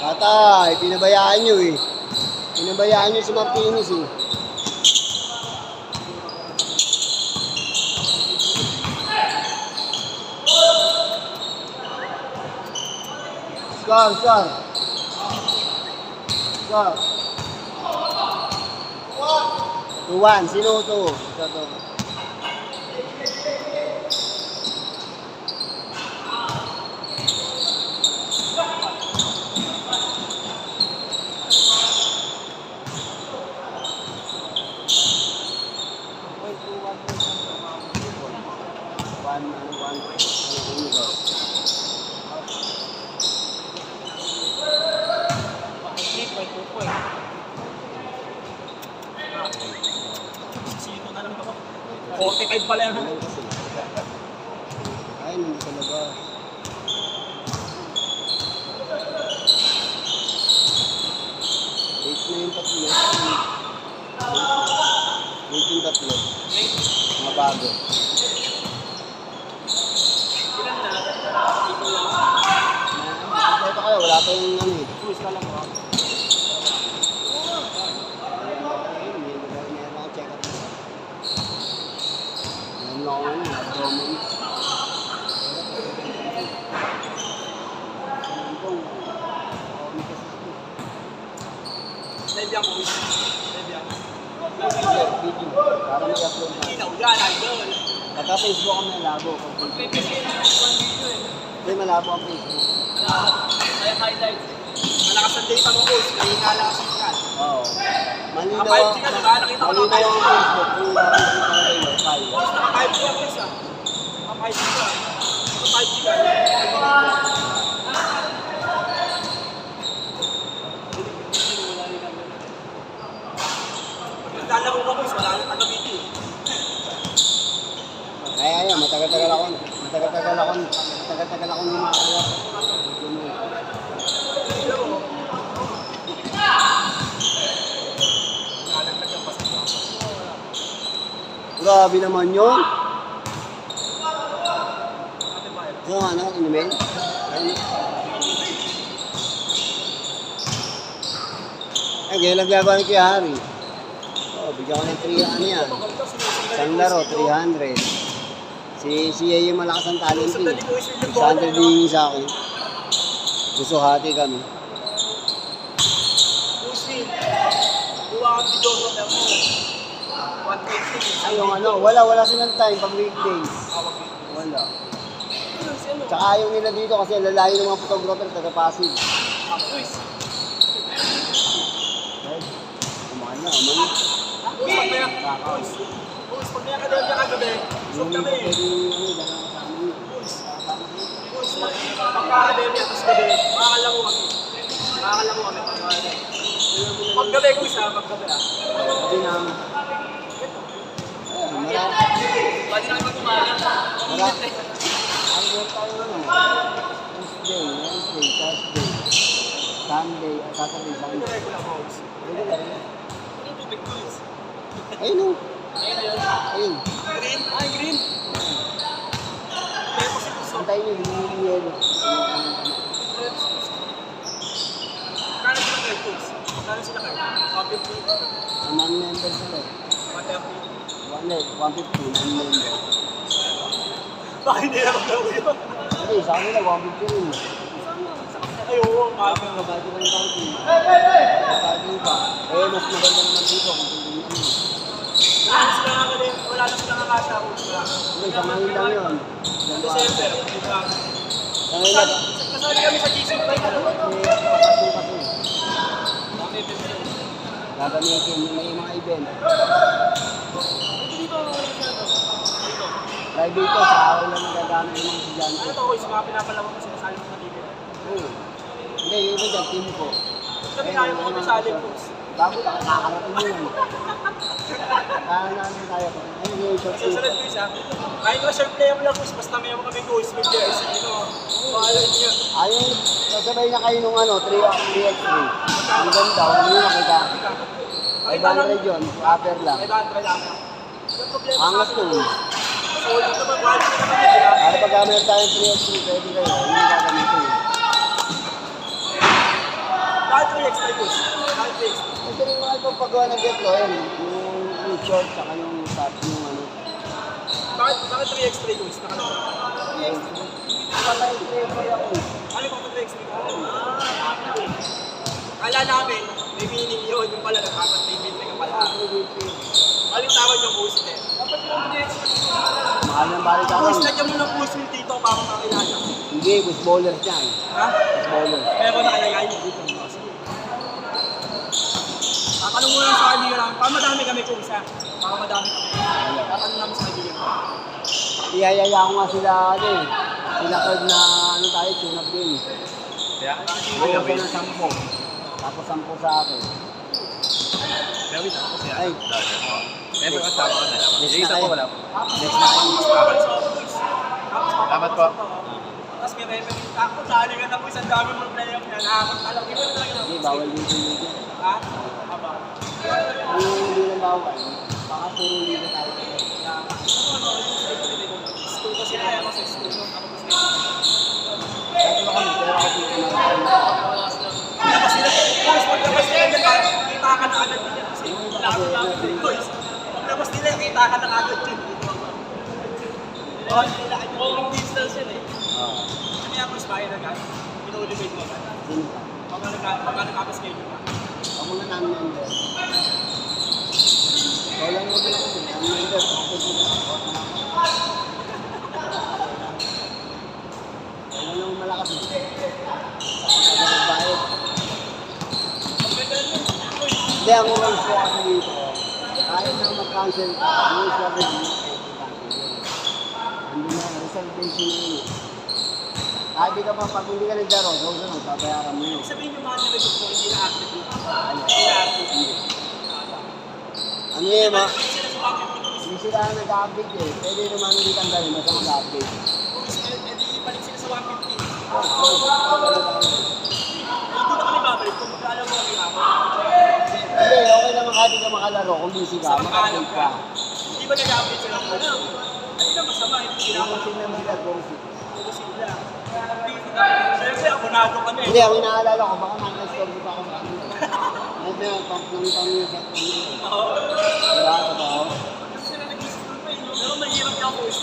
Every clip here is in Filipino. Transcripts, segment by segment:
Tatay, pinabayaan nyo eh. Pinabayaan nyo si Martinez eh. Scar. 2-1, sino to? Ito to. Sino na lang ako? 45 pala yan. Ay, hindi talaga. Eight na yung tatlo. Eight yung tatlo. Mga bago. Ilan na? Ito lang. Ito kayo, wala pa yung ano eh. Push ka lang ako. Lebyang push. Lebyang. Para mag-upload na. Hindi na ulan, idol. Pagka-Facebook kami malabo. Magpipigil na one video eh. Hindi, malabo ang Facebook. Kaya highlights. Malakas ang data mo, boss. Kaya nalakas ang kan. Oo. Malinaw Mga 5G ka, diba? Nakita ko ng malinaw ang 5G. Facebook kung makikita ka kayo. Kaya. Boss, naka 5G ang boss ah. Naka 5G ka. Naka 5G ka. Naglalaro ka, boss. Wala nang taga-video. Kaya matagal-tagal ako hindi makakaya. Grabe naman yun. So ano, email? Ay, kaya naglaba ni Kuya Harry. Oh, bigyan ko ng 300 ano yan. Isang laro, 300. Si Yeye malakas ang talent eh. 600 din sa akin. Gusto hati kami. Pushing. Kuha ang video sa mo. 120. Ay, yung ano, wala silang time pag weekdays. Wala. Tsaka ayaw nila dito kasi lalayo ng mga photographer taga-Pasig. Push. Kumain na, man. Push, pag may akademya kagabi, shoot kami. Push, pagka-akademya, tapos gabi, makakalaro kami. Paggabi ko isa, paggabi ah. Hindi na. Pwede na naman kumain. Ang work tayo ano? Tuesday, Wednesday, Thursday, Sunday, Saturday, Sunday. Regular boss. Regular na. Ano yung tubig boys? Ayun o. Ayun na yun. Ayun. Green? Ay, green. May puso-puso. Antayin nyo, hindi yelo. Kano sila kayo, Tools? Kano sila kayo? 150? Ang non-member sila. 130? 150, non-member. Bakit hindi naman daw yun? Hindi, sa kanila 150 rin. Ay, oo, mahal ka. Kabati pa yung parking. Parking pa. Eh, mas maganda naman dito kung hindi nyo. Wala na sila nakasya. Hindi, sa ngayon lang yun. December, diba? Sa ngayon lang. Kasali kami sa GC pa yun. Papasok kasi. Gagamitin yung may mga event. Hindi ba dito? Private ko, sa araw lang nagagamit yung mga estudyante. Ano to, sa mga pinapalawang na sinasali mo sa TV? Oo. Hindi, yung iba dyan, team ko. Kami tayo mga kasali po. Bago na, nakakarating mo yan. Kaya namin tayo. Ayun yung short Susunod dito. ko isa. Kahit ko short player lang po, basta may kami goals with the isa. Pahalan niya. Ayun, nasabay na kayo nung ano, 3x3. Ang ganda, huwag nyo nakita. 500 yun, upper lang. May tantra lang. Yung problema sa Angas akin, yun. so ulit naman, quality naman yun, di ba? Para pag meron tayong 3x3, pwede kayo. Yun yung gagamitin. Kahit 3x3 goals. Kahit 3x3. Ito rin mga pagpagawa ng get yun. Yung short, saka yung top, yung ano. Bakit 3x3 goals? Nakalala. Patay 3x3 ako. Ano kung 3x3 goals? Kala namin, may meaning yun. Yung pala, dapat may meaning ka pala. Aling tawag yung goals eh. Dapat yung 3x3 Mahal ng balik ako. goals, lagyan mo ng goals mo dito para makilala. Hindi, bus bowlers yan. Ha? Bus bowlers. Pero nakalagay dito. Tatanong mo lang sa kaibigan namin, para madami kami kung isa. Para madami kami. Tatanong namin sa kaibigan namin. Iyayaya ko nga sila, ano eh. Sila Fred na, ano tayo, tune-up game. Kaya, Ayaw ko ng 10. Tapos 10 sa akin. kaya wait ako siya. Ay. Siyempre, kasama ko na naman. Next Yung na isa kayo. po wala po. Next na kayo. Salamat po. Tapos may referee. Ako, sali ka na po isang dami mong player niya. Nakakatalak. Di ba na talaga? Hindi, bawal dito dito. Ha? Aba. Yung hindi na bawal, baka puro dito tayo. School kasi kaya ako sa school. Ako kasi. Kasi baka pero ako dito na Tapos sila, boys, paglabas nila dyan, kita ka na agad niya. Kasi labo namin din, boys. Paglabas nila, kita ka na agad dyan. Long distance yun eh. Ano yan, boys, bahay na agad? Pino-elevate mo agad? Sino ka? Pagka nagpapaschedule ka. Ako na namin member. Ikaw lang mo din ako. Ang member, ako dito. Wala nang malakas eh. Ako nagbayad. Hindi, ang rules ko kasi dito. Kahit na mag-cancel ka, yung isa rin yung hindi na, reservation na yun. Kahit di ka pa, pag hindi ka naglaro, susunod, babayaran mo yun. Ibig sabihin yung mga nilagay ko, hindi na active yun. Hindi na active. Ano yun, ma? Sila sa active yun. Hindi sila nag-update eh. Pwede naman hindi tanggalin, basta mag-update. Boys, hindi balik sila sa 150. Hindi, Hindi na kami babalik kung mag-alam mo kami ako. okay naman kahit di ka makalaro kung busy ka, Sa mag-alam mag-update ka. ka. Hindi ba nag-update sila ko? Hindi na masama, hindi Hindi ginagawa mo sila mag-update. ko sila. Siyempre, abonado kami. Hindi, ang inaalala ko, baka mag-store dito ako sa kanila. Medyo yung pump ng tanong yung set ko nila. Oo. Diba? Totoo? Kasi sila nag-isip ko pa yun. Pero mahirap ka boys.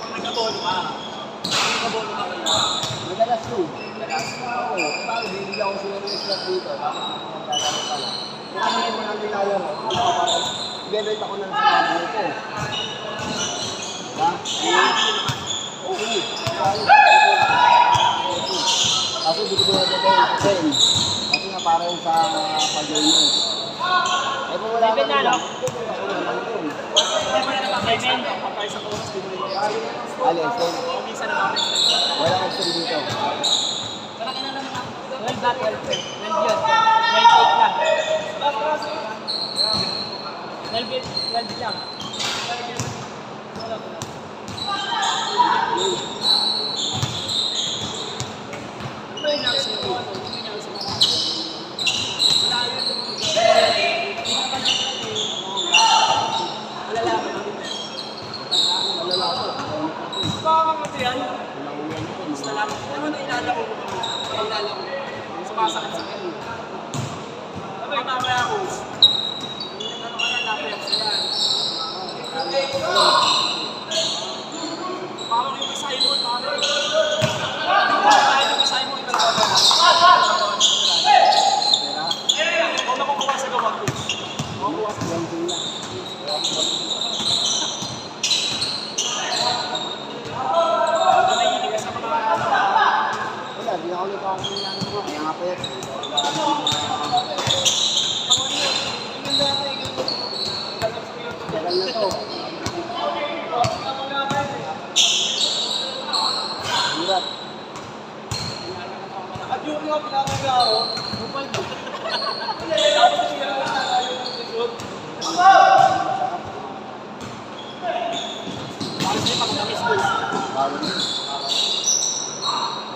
Pag nag-abono ka. Nag-abono ka kayo. Madalas yun. Oo. Parang bibigyan ko sila ng slot dito. Tapos maglalaro pala. Kung ano yung mga nilalaro, ibebenta ko na sa mga buhay ko. Diba? Oo. Kasi di ko binibigay yung percent. Kasi nga para yung sa pag-gamers. Eh kung wala ka nila, ako na lang yun. Hindi ba na napapaysan ka? Papaysan ko mas bibili. Alis, eh. O minsan napapaysan ka. Wala ka extend dito. Wala ka na naman ako. 12 ba? 12 yun. 12 lang. 12 lang. Ano yung nangyari sa'yo? Ano yung nangyari sa'yo? Wala yun. Malalaman namin na. Makakangati yan. Basta lang. Ano na ilalako ko? Ilalako. Sumasakit sa akin. Ano yung mamaya ako? Ano ka na napayap sa yan? Parang yung Simon, parang yung Simon, kung nakukuha sa gawa ko, makukuha sa nanahilig ka sa mga Wala, di ako nagkakasin lang naman. Kaya nga pa yan. Tagal na to. Hirap. at yung mga pinapagawa ko, bupal ba? Hindi pa kung school. Bawal yun.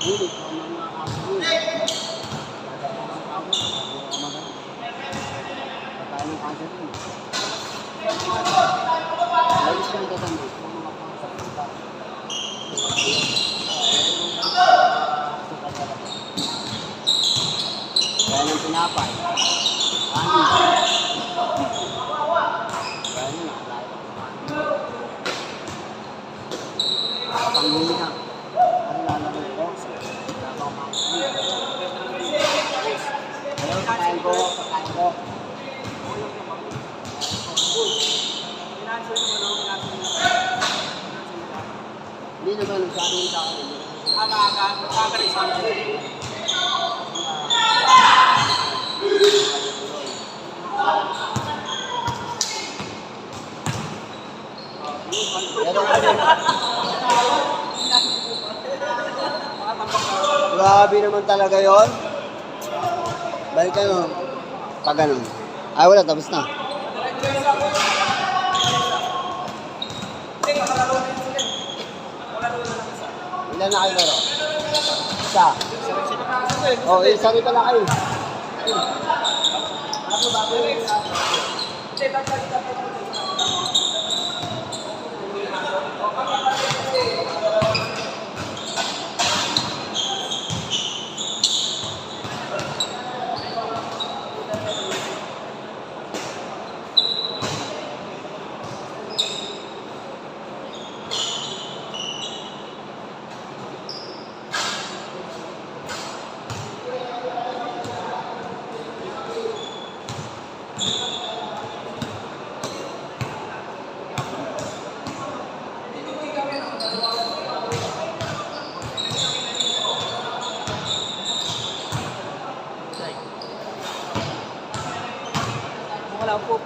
Bulit, kung ano mga kaso yun. Pagkain ng kaso yun. Ayos lang tatanda. Kung mga kaso kaya ng pinapay. Ano? Kaya nyo nakalayo. Panghina. Ano lalaro ko? Labang mga. Ayun, pagkain ko. Hindi naman, nagsabi yung sa akin. Makakarin sa amin. Pero ano, grabe naman talaga yon. Balik kayo. Pag ganun. Ay, wala. Tapos na. Ilan na kayo laro? Isa. Oh, isa rin pala kayo. Wala po.